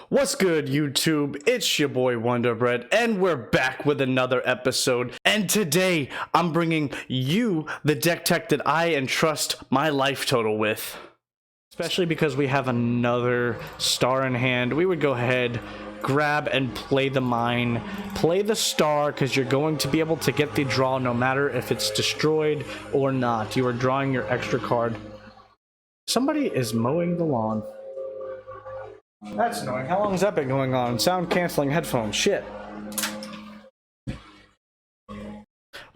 What's good, YouTube? It's your boy WonderBread, and we're back with another episode. And today, I'm bringing you the deck tech that I entrust my life total with. Especially because we have another star in hand, we would go ahead, grab and play the mine. Play the star, because you're going to be able to get the draw no matter if it's destroyed or not. You are drawing your extra card. Somebody is mowing the lawn. That's annoying. How long has that been going on? Sound canceling headphones. Shit.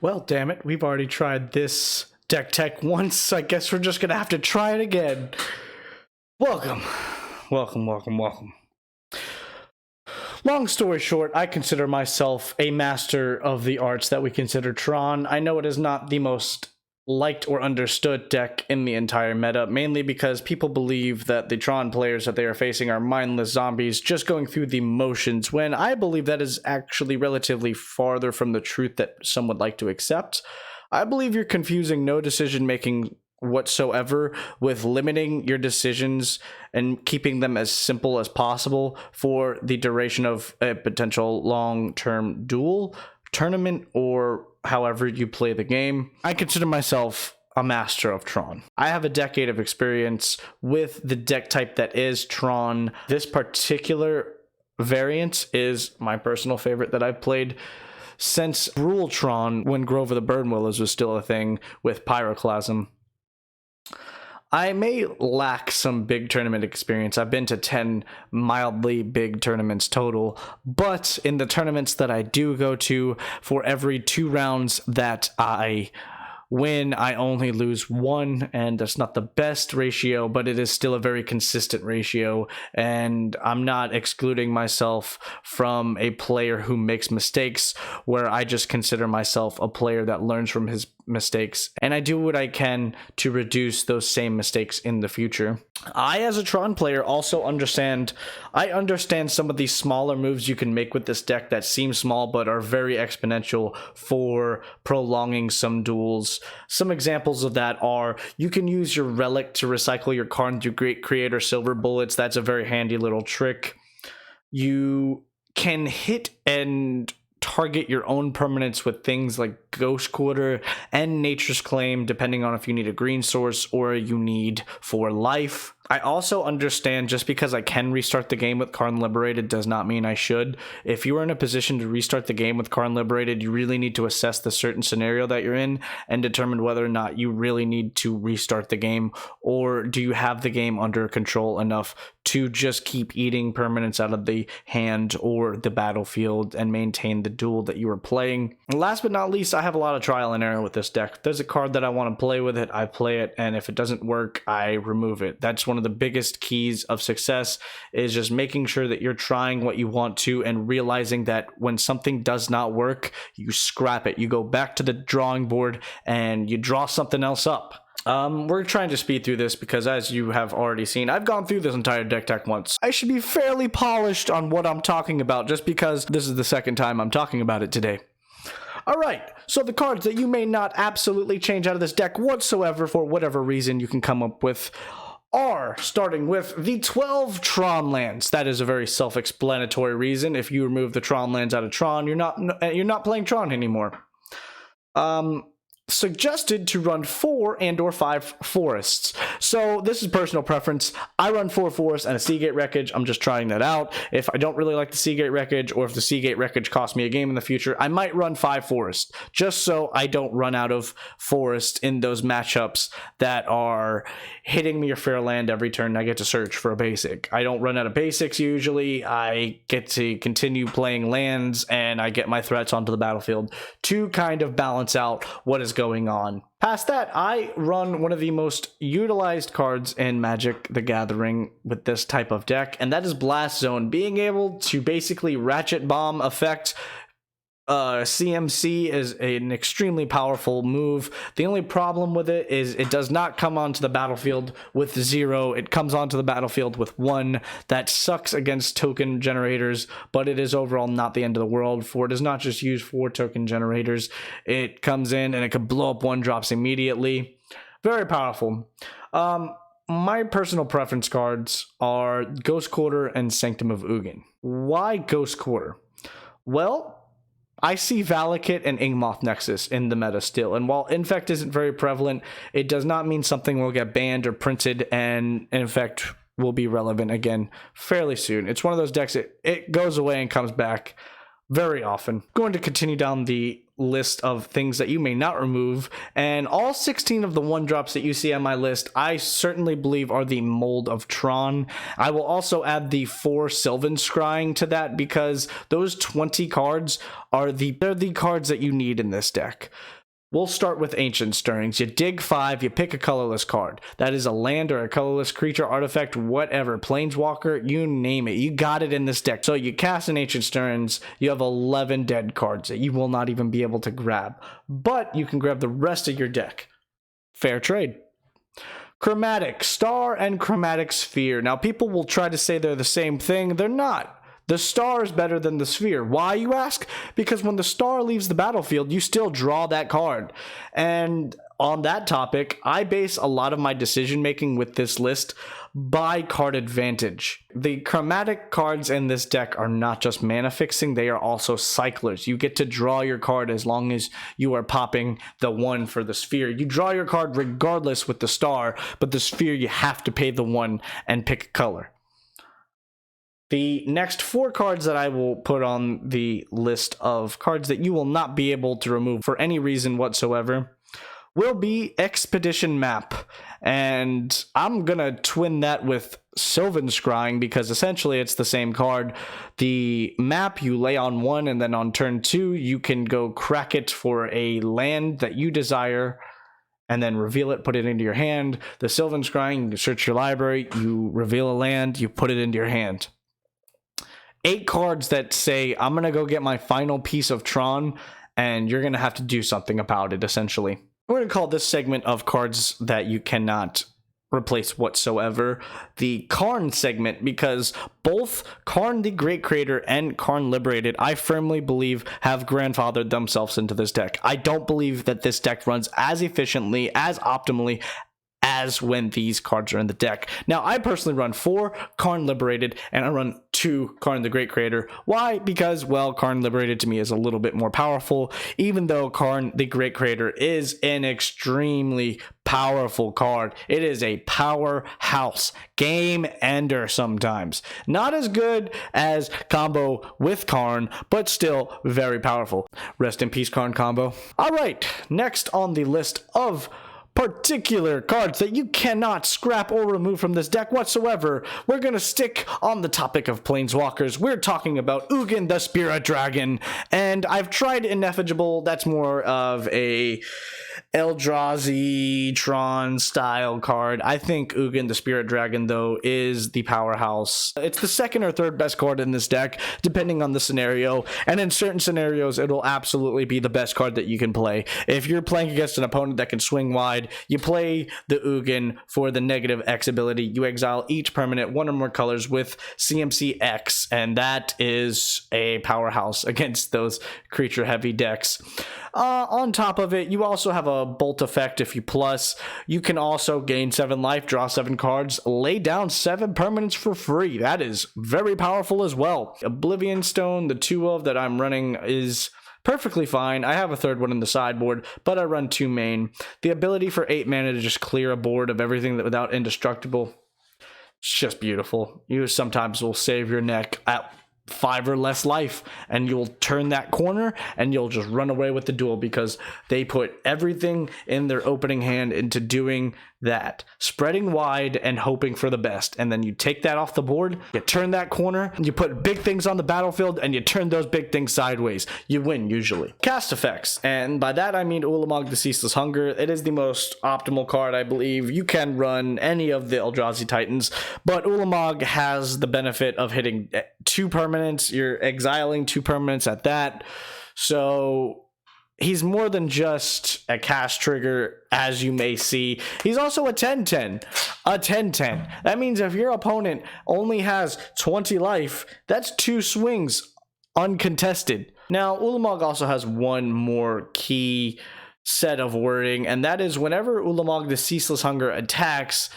Well, damn it. We've already tried this deck tech once. I guess we're just gonna have to try it again. Welcome. Welcome, welcome, welcome. Long story short, I consider myself a master of the arts that we consider Tron. I know it is not the most liked or understood deck in the entire meta, mainly because people believe that the Tron players that they are facing are mindless zombies just going through the motions, when I believe that is actually relatively farther from the truth that some would like to accept. I believe you're confusing no decision making whatsoever with limiting your decisions and keeping them as simple as possible for the duration of a potential long-term duel, tournament, or however you play the game. I consider myself a master of Tron. I have a decade of experience with the deck type that is Tron. This particular variant is my personal favorite that I've played since Rule Tron, when Grove of the Burnwillers was still a thing with Pyroclasm. I may lack some big tournament experience. I've been to 10 mildly big tournaments total, but in the tournaments that I do go to, for every 2 rounds that I win, I only lose 1, and that's not the best ratio, but it is still a very consistent ratio, and I'm not excluding myself from a player who makes mistakes, where I just consider myself a player that learns from his mistakes, and I do what I can to reduce those same mistakes in the future. I, as a Tron player, also understand some of these smaller moves you can make with this deck that seem small but are very exponential for prolonging some duels. Some examples of that are, you can use your relic to recycle your card to create silver bullets. That's a very handy little trick. You can hit and target your own permanents with things like Ghost Quarter and Nature's Claim, depending on if you need a green source or you need for life. I also understand just because I can restart the game with Karn Liberated does not mean I should. If you are in a position to restart the game with Karn Liberated, you really need to assess the certain scenario that you're in and determine whether or not you really need to restart the game, or do you have the game under control enough to just keep eating permanents out of the hand or the battlefield and maintain the duel that you are playing. And last but not least, I have a lot of trial and error with this deck. If there's a card that I want to play with it, I play it, and if it doesn't work, I remove it. That's one of the biggest keys of success, is just making sure that you're trying what you want to and realizing that when something does not work, you scrap it. You go back to the drawing board and you draw something else up. We're trying to speed through this because, as you have already seen, I've gone through this entire deck tech once. I should be fairly polished on what I'm talking about just because this is the second time I'm talking about it today. Alright, so the cards that you may not absolutely change out of this deck whatsoever for whatever reason you can come up with are, starting with the 12 Tron lands. That is a very self-explanatory reason. If you remove the Tron lands out of Tron, you're not playing Tron anymore. Suggested to run 4 and or 5 forests. So this is personal preference. I run 4 forests and a Seagate Wreckage. I'm just trying that out. If I don't really like the Seagate Wreckage, or if the Seagate Wreckage costs me a game in the future, I might run 5 forests, just so I don't run out of forest in those matchups that are hitting me a fair land every turn. I get to search for a basic. I don't run out of basics usually. I get to continue playing lands, and I get my threats onto the battlefield to kind of balance out what is going on. Past that, I run one of the most utilized cards in Magic the Gathering with this type of deck, and that is Blast Zone. Being able to basically ratchet bomb effect CMC is an extremely powerful move. The only problem with it is it does not come onto the battlefield with 0. It comes onto the battlefield with 1. That sucks against token generators, but it is overall not the end of the world, for it is not just used for token generators. It comes in and it can blow up 1-drops immediately. Very powerful. my personal preference cards are Ghost Quarter and Sanctum of Ugin. Why Ghost Quarter? Well, I see Valakut and Ingmoth Nexus in the meta still, and while Infect isn't very prevalent, it does not mean something will get banned or printed, and Infect will be relevant again fairly soon. It's one of those decks, it goes away and comes back very often. Going to continue down the list of things that you may not remove, and all 16 of the 1-drops that you see on my list I certainly believe are the mold of Tron. I will also add the 4 Sylvan Scrying to that, because those 20 cards are they're the cards that you need in this deck. We'll start with Ancient Stirrings. You dig 5, you pick a colorless card. That is a land or a colorless creature, artifact, whatever, planeswalker, you name it. You got it in this deck. So you cast an Ancient Stirrings, you have 11 dead cards that you will not even be able to grab. But you can grab the rest of your deck. Fair trade. Chromatic Star and Chromatic Sphere. Now people will try to say they're the same thing. They're not. The star is better than the sphere. Why, you ask? Because when the star leaves the battlefield, you still draw that card. And on that topic, I base a lot of my decision making with this list by card advantage. The chromatic cards in this deck are not just mana fixing, they are also cyclers. You get to draw your card as long as you are popping the 1 for the sphere. You draw your card regardless with the star, but the sphere you have to pay the 1 and pick a color. The next 4 cards that I will put on the list of cards that you will not be able to remove for any reason whatsoever will be Expedition Map. And I'm going to twin that with Sylvan Scrying, because essentially it's the same card. The map you lay on 1, and then on turn 2 you can go crack it for a land that you desire, and then reveal it, put it into your hand. The Sylvan Scrying, you search your library, you reveal a land, you put it into your hand. 8 cards that say, I'm going to go get my final piece of Tron, and you're going to have to do something about it, essentially. We're going to call this segment of cards that you cannot replace whatsoever the Karn segment, because both Karn the Great Creator and Karn Liberated, I firmly believe, have grandfathered themselves into this deck. I don't believe that this deck runs as efficiently, as optimally, as when these cards are in the deck. Now, I personally run 4 Karn Liberated, and I run 2 Karn the Great Creator. Why? Because, well, Karn Liberated to me is a little bit more powerful, even though Karn the Great Creator is an extremely powerful card. It is a powerhouse, game ender sometimes. Not as good as combo with Karn, but still very powerful. Rest in peace, Karn combo. All right, next on the list of particular cards that you cannot scrap or remove from this deck whatsoever, we're going to stick on the topic of planeswalkers. We're talking about Ugin the Spirit Dragon, and I've tried Ineffagible. That's more of a Eldrazi Tron style card. I think Ugin the Spirit Dragon, though, is the powerhouse. It's the 2nd or 3rd best card in this deck, depending on the scenario, and in certain scenarios it'll absolutely be the best card that you can play. If you're playing against an opponent that can swing wide, you play the Ugin for the negative X ability. You exile each permanent 1 or more colors with CMC X, and that is a powerhouse against those creature heavy decks. On top of it, you also have a bolt effect. If you plus, you can also gain 7 life, draw 7 cards, lay down 7 permanents for free. That is very powerful as well. Oblivion Stone, the 2 of that I'm running, is perfectly fine. I have a 3rd one in the sideboard, but I run 2 main. The ability for 8 mana to just clear a board of everything that without indestructible, it's just beautiful. You sometimes will save your neck at 5 or less life, and you'll turn that corner and you'll just run away with the duel, because they put everything in their opening hand into doing that, spreading wide and hoping for the best. And then you take that off the board, you turn that corner, you put big things on the battlefield, and you turn those big things sideways. You win usually. Cast effects, and by that I mean Ulamog the Ceaseless Hunger. It is the most optimal card, I believe. You can run any of the Eldrazi Titans, but Ulamog has the benefit of hitting 2 permanents. You're exiling 2 permanents at that, so he's more than just a cast trigger, as you may see. He's also a 10-10. A 10-10. That means if your opponent only has 20 life, that's 2 swings uncontested. Now, Ulamog also has one more key set of wording, and that is whenever Ulamog the Ceaseless Hunger attacks,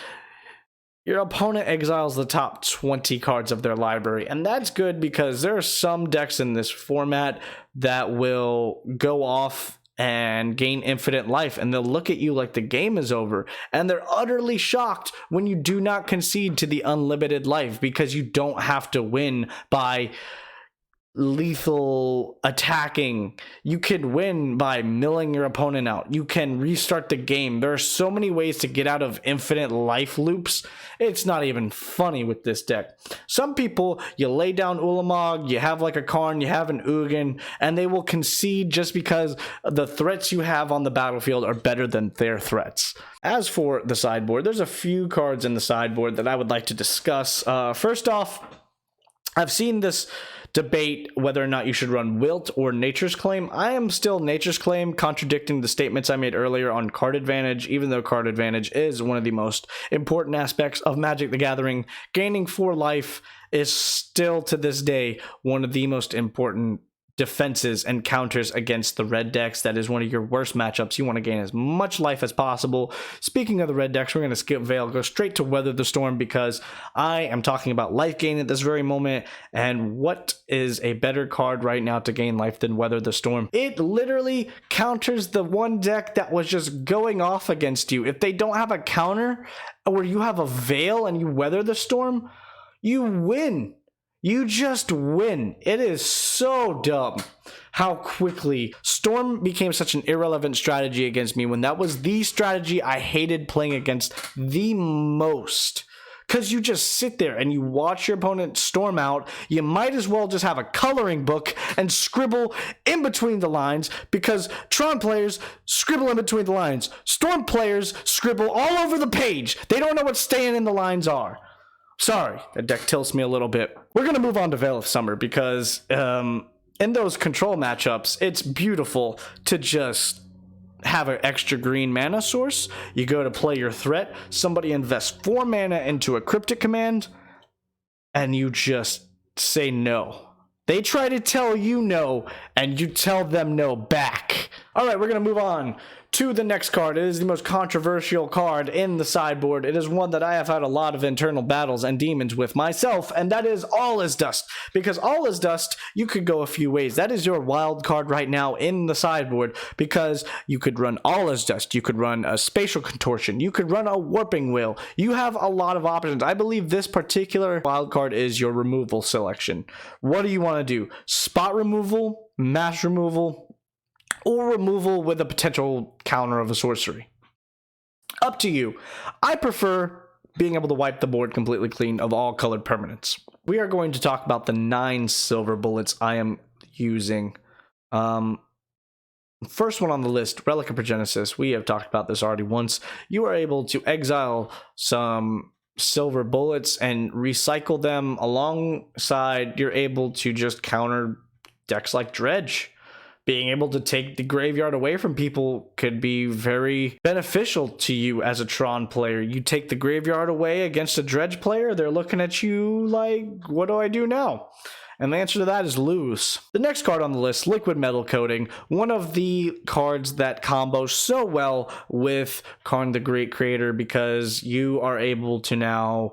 your opponent exiles the top 20 cards of their library. And that's good because there are some decks in this format that will go off and gain infinite life, and they'll look at you like the game is over, and they're utterly shocked when you do not concede to the unlimited life, because you don't have to win by lethal attacking. You can win by milling your opponent out. You can restart the game. There are so many ways to get out of infinite life loops. It's not even funny with this deck. Some people, you lay down Ulamog, you have like a Karn, you have an Ugin, and they will concede just because the threats you have on the battlefield are better than their threats. As for the sideboard, there's a few cards in the sideboard that I would like to discuss. First off, I've seen this debate whether or not you should run Wilt or Nature's Claim. I am still Nature's Claim, contradicting the statements I made earlier on card advantage, even though card advantage is one of the most important aspects of Magic the Gathering. Gaining 4 life is still to this day one of the most important defenses and counters against the red decks. That is one of your worst matchups. You want to gain as much life as possible. Speaking of the red decks, we're going to skip Veil, go straight to Weather the Storm, because I am talking about life gain at this very moment, and what is a better card right now to gain life than Weather the Storm? It literally counters the one deck that was just going off against you. If they don't have a counter, or you have a Veil and you Weather the Storm, you win. You just win. It is so dumb how quickly Storm became such an irrelevant strategy against me, when that was the strategy I hated playing against the most. Because you just sit there and you watch your opponent storm out. You might as well just have a coloring book and scribble in between the lines, because Tron players scribble in between the lines. Storm players scribble all over the page. They don't know what staying in the lines are. Sorry, that deck tilts me a little bit. We're going to move on to Veil of Summer, because in those control matchups, it's beautiful to just have an extra green mana source. You go to play your threat, somebody invests 4 mana into a cryptic command, and you just say no. They try to tell you no, and you tell them no back. All right, we're going to move on to the next card. It is the most controversial card in the sideboard. It is one that I have had a lot of internal battles and demons with myself, and that is All Is Dust. Because All Is Dust, you could go a few ways. That is your wild card right now in the sideboard, because you could run All Is Dust, you could run a Spatial Contortion, you could run a Warping Wheel. You have a lot of options. I believe this particular wild card is your removal selection. What do you want to do? Spot removal, mass removal, or removal with a potential counter of a sorcery? Up to you. I prefer being able to wipe the board completely clean of all colored permanents. We are going to talk about the 9 silver bullets I am using. First one on the list, Relic of Progenesis. We have talked about this already once. You are able to exile some silver bullets and recycle them alongside. You're able to just counter decks like Dredge. Being able to take the graveyard away from people could be very beneficial to you as a Tron player. You take the graveyard away against a Dredge player, they're looking at you like, what do I do now? And the answer to that is lose. The next card on the list, Liquid Metal Coating. One of the cards that combos so well with Karn the Great Creator, because you are able to now,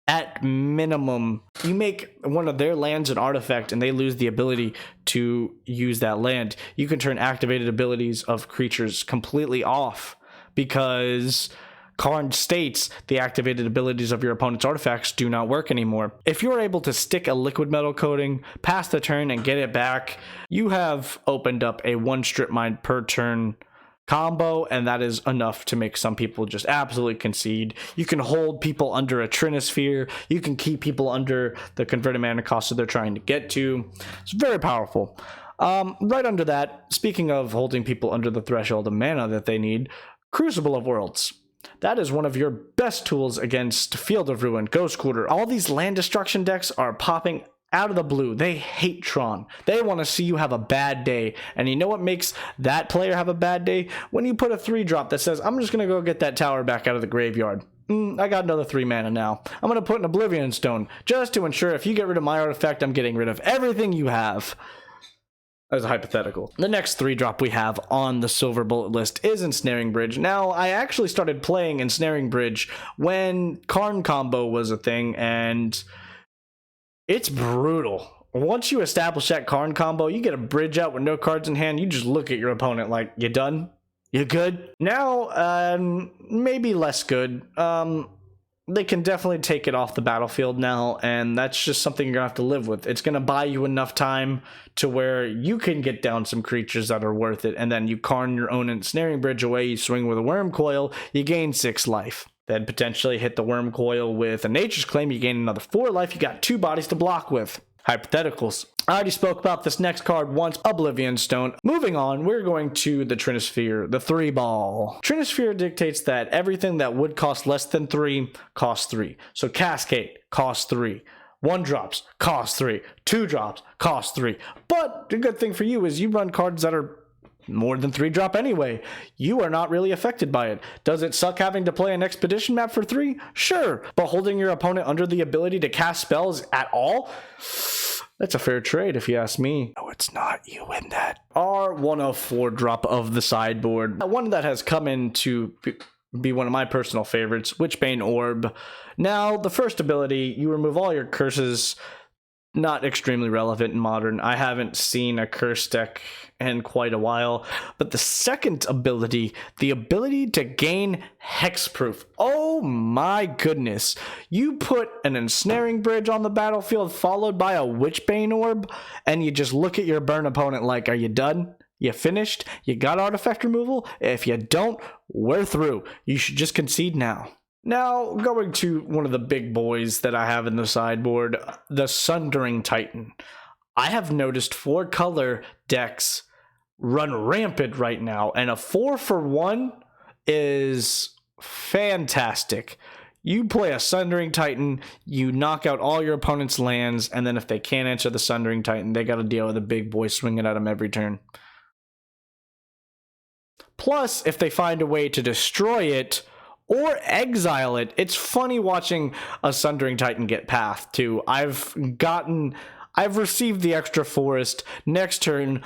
at minimum, you make one of their lands an artifact and they lose the ability to use that land. You can turn activated abilities of creatures completely off, because Karn states the activated abilities of your opponent's artifacts do not work anymore. If you're able to stick a Liquid Metal Coating past the turn and get it back, you have opened up a 1 strip mine per turn combo, and that is enough to make some people just absolutely concede. You can hold people under a Trinisphere. You can keep people under the converted mana cost that they're trying to get to. It's very powerful. Right under that, speaking of holding people under the threshold of mana that they need, Crucible of Worlds. That is one of your best tools against Field of Ruin, Ghost Quarter. All these land destruction decks are popping out of the blue. They hate Tron. They want to see you have a bad day. And you know what makes that player have a bad day? When you put a 3-drop that says, I'm just going to go get that tower back out of the graveyard. I got another 3 mana now. I'm going to put an Oblivion Stone just to ensure if you get rid of my artifact, I'm getting rid of everything you have. as a hypothetical. The next 3-drop we have on the silver bullet list is Ensnaring Bridge. Now, I actually started playing Ensnaring Bridge when Karn combo was a thing, and it's brutal. Once you establish that Karn combo, you get a bridge out with no cards in hand, you just look at your opponent like, you done? You good? Now, maybe less good. They can definitely take it off the battlefield now, and that's just something you're gonna have to live with. It's gonna buy you enough time to where you can get down some creatures that are worth it, and then you Karn your own Ensnaring Bridge away, you swing with a Worm Coil, you gain 6 life. Then potentially hit the Worm Coil with a Nature's Claim, you gain another 4 life, you got 2 bodies to block with. Hypotheticals. I already spoke about this next card once, Oblivion Stone. Moving on, we're going to the Trinisphere, the 3-ball. Trinisphere dictates that everything that would cost less than 3 costs 3. So Cascade costs 3. 1-drops cost 3. 2-drops cost 3. But the good thing for you is you run cards that are more than 3-drop anyway. You are not really affected by it. Does it suck having to play an expedition map for 3? Sure. But holding your opponent under the ability to cast spells at all? That's a fair trade if you ask me. No, it's not. You win that. Our 104 drop of the sideboard. One that has come in to be one of my personal favorites, Witchbane Orb. Now, the first ability, you remove all your curses. Not extremely relevant in Modern. I haven't seen a curse deck in quite a while. But the second ability, the ability to gain hexproof. Oh my goodness. You put an Ensnaring Bridge on the battlefield followed by a Witchbane Orb, and you just look at your burn opponent like, are you done? You finished? You got artifact removal? If you don't, we're through. You should just concede now. Now, going to one of the big boys that I have in the sideboard, the Sundering Titan. I have noticed 4-color decks run rampant right now, and a 4-for-1 is fantastic. You play a Sundering Titan, you knock out all your opponent's lands, and then if they can't answer the Sundering Titan, they got to deal with a big boy swinging at them every turn. Plus, if they find a way to destroy it, or exile it. It's funny watching a Sundering Titan get pathed too. I've received the extra forest. Next turn,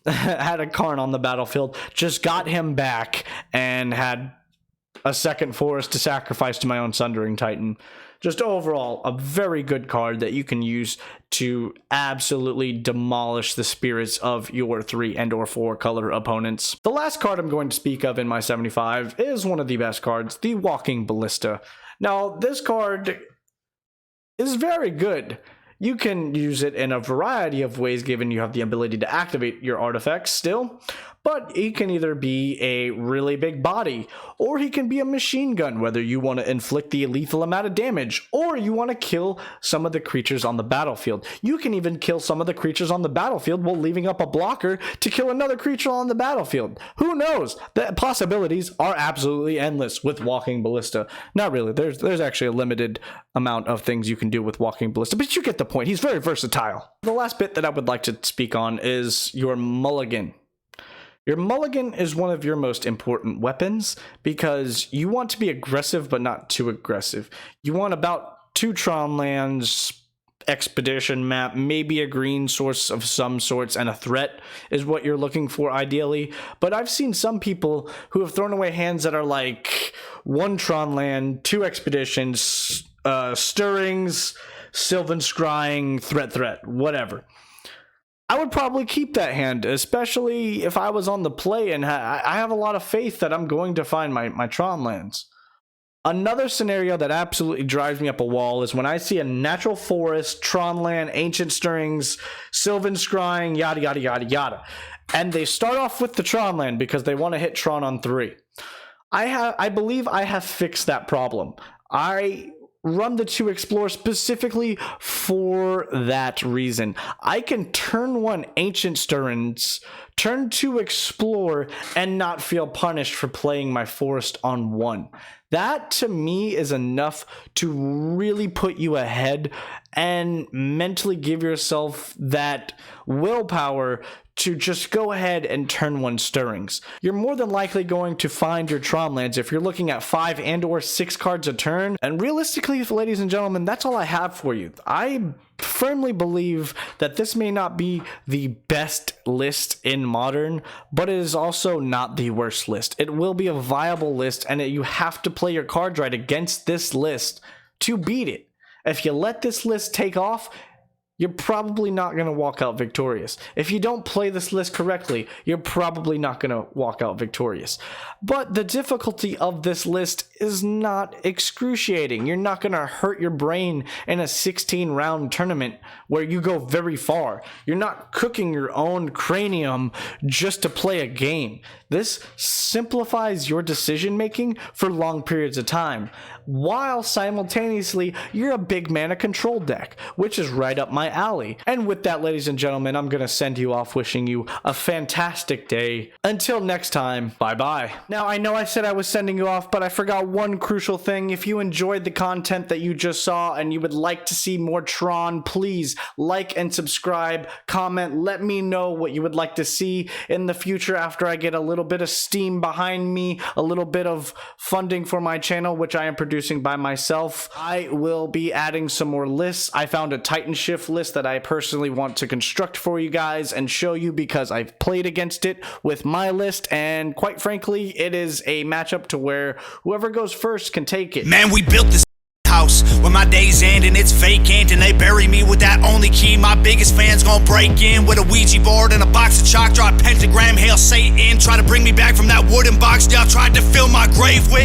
had a Karn on the battlefield. Just got him back and had a second forest to sacrifice to my own Sundering Titan. Just overall, a very good card that you can use to absolutely demolish the spirits of your 3 and or 4 color opponents. The last card I'm going to speak of in my 75 is one of the best cards, the Walking Ballista. Now, this card is very good. You can use it in a variety of ways given you have the ability to activate your artifacts still, but he can either be a really big body, or he can be a machine gun, whether you want to inflict the lethal amount of damage, or you want to kill some of the creatures on the battlefield. You can even kill some of the creatures on the battlefield while leaving up a blocker to kill another creature on the battlefield. Who knows? The possibilities are absolutely endless with Walking Ballista. Not really. There's actually a limited amount of things you can do with Walking Ballista, but you get the point. He's very versatile. The last bit that I would like to speak on is your mulligan. Your mulligan is one of your most important weapons because you want to be aggressive but not too aggressive. You want about 2 Tron lands, expedition map, maybe a green source of some sorts, and a threat is what you're looking for ideally. But I've seen some people who have thrown away hands that are like 1 Tron land, 2 expeditions, stirrings, Sylvan Scrying, threat, whatever. I would probably keep that hand, especially if I was on the play, and I have a lot of faith that I'm going to find my Tron lands. Another scenario that absolutely drives me up a wall is when I see a natural forest, Tron land, ancient stirrings, Sylvan Scrying, yada yada yada yada, and they start off with the Tron land because they want to hit Tron on 3. I believe I have fixed that problem. I run the 2 Explore specifically for that reason. I can turn 1 Ancient Stirrings, turn 2 Explore, and not feel punished for playing my forest on 1. That to me is enough to really put you ahead and mentally give yourself that willpower to just go ahead and turn 1 Stirrings. You're more than likely going to find your Tron lands if you're looking at 5 and or 6 cards a turn. And realistically, ladies and gentlemen, that's all I have for you. I firmly believe that this may not be the best list in Modern, but it is also not the worst list. It will be a viable list, and you have to play your cards right against this list to beat it. If you let this list take off, you're probably not going to walk out victorious. If you don't play this list correctly, you're probably not going to walk out victorious. But the difficulty of this list is not excruciating. You're not going to hurt your brain in a 16-round tournament where you go very far. You're not cooking your own cranium just to play a game. This simplifies your decision making for long periods of time, while simultaneously you're a big mana control deck, which is right up my alley. And with that, ladies and gentlemen, I'm gonna send you off wishing you a fantastic day. Until next time, bye bye. Now, I know I said I was sending you off, but I forgot one crucial thing. If you enjoyed the content that you just saw and you would like to see more Tron, please like and subscribe, comment, let me know what you would like to see in the future after I get a little bit of steam behind me, a little bit of funding for my channel, which I am producing by myself. I will be adding some more lists. I found a Titan Shift list that I personally want to construct for you guys and show you because I've played against it with my list, and quite frankly, it is a matchup to where whoever goes first can take it. Man, we built this house when my days end and it's vacant, and they bury me with that only key my biggest fans gon' break in, with a Ouija board and a box of chalk, draw a pentagram, hail Satan, try to bring me back from that wooden box y'all tried to fill my grave with.